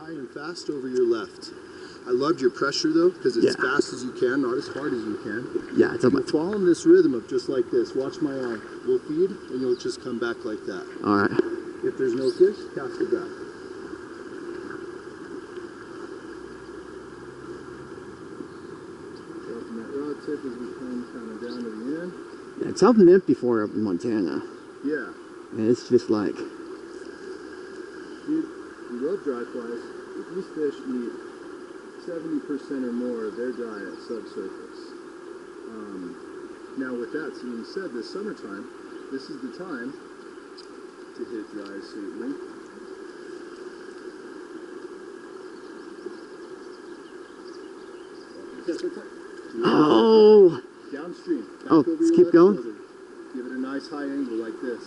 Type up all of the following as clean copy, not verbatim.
high and fast over your left. I loved your pressure though, because it's fast as you can, not as hard as you can. Yeah, it's about following this rhythm of just like this. Watch my arm. We'll feed, and you'll just come back like that. All right. If there's no fish, cast it back. Dropping that rod tip as we come kind of down to the end. Yeah, it's helped limp before up in Montana. Yeah. And it's just like... Dude, we love dry flies. If these fish eat 70% or more of their diet subsurface. Now with that being said, this summertime, this is the time to hit dry certainly. Oh! Downstream. Back Oh, over let's your keep left going. shoulder. Give it a nice high angle like this.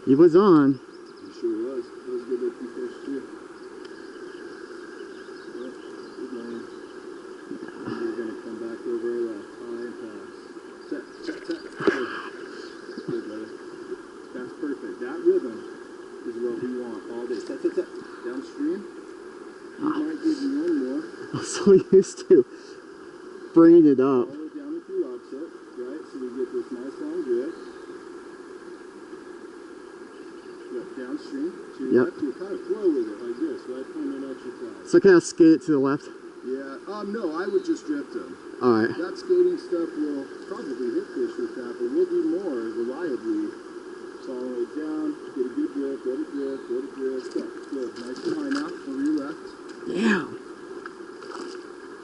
He was on. He sure was. That was a good looking fish too. Yep, good line. And we're going to come back over our left. High and fast. Set, set, set. Good. Good, brother. That's perfect. That rhythm is what we want all day. Set, set, set. Downstream. We might give you one more. I'm so used to bringing it up. Follow it down with your rod set, right? So we get this nice long grip. Downstream to your left, you'll kind of flow with it like this, right? Pointing at your fly. So can I skate it to the left? Yeah, no, I would just drift them. Alright. That skating stuff will probably hit fish with that, but we'll do more reliably. Follow it down, get a good grip, let it drift, let it drift. Good, nice and high now, over your left. Yeah.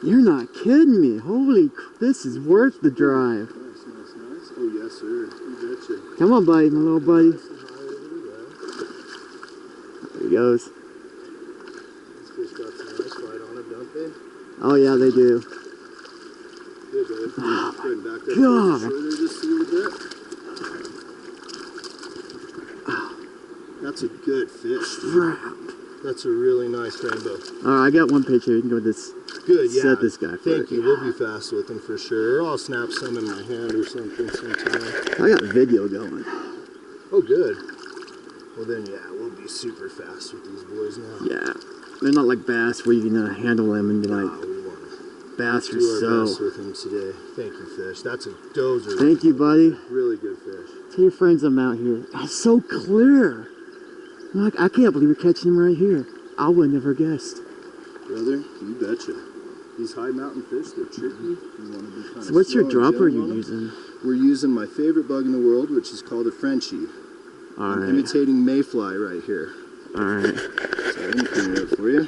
You're not kidding me. Holy, this is worth the drive. Nice, nice, nice. Oh yes, sir. You betcha. Come on, buddy, my little buddy. There he goes. These fish got some nice bite on them, don't they? Oh yeah, they do. Good, brother. Go ahead and back up God. further just a little bit. That's a good fish, dude. That's a really nice rainbow. Alright, I got one picture. You can go this. Good, yeah. Set this guy Thank first. you. We'll be fast with him for sure. Or I'll snap some in my hand or something sometime. I got video going. Oh, good. Well then, yeah, we'll be super fast with these boys now. Yeah. They're not like bass where you can handle them and be like, we want bass to are do our so. best with him today. Thank you, fish. That's a dozer. Thank you, buddy. Really good fish. Tell your friends I'm out here. It's so clear. I'm like, I can't believe we're catching him right here. I would have never guessed. Brother, you betcha. These high mountain fish, they're tricky. You want to be kind So of what's your slow and dropper gentle on you're them. using? We're using my favorite bug in the world, which is called a Frenchie. I'm Alright. imitating mayfly right here. Alright. So let me clean it up for you.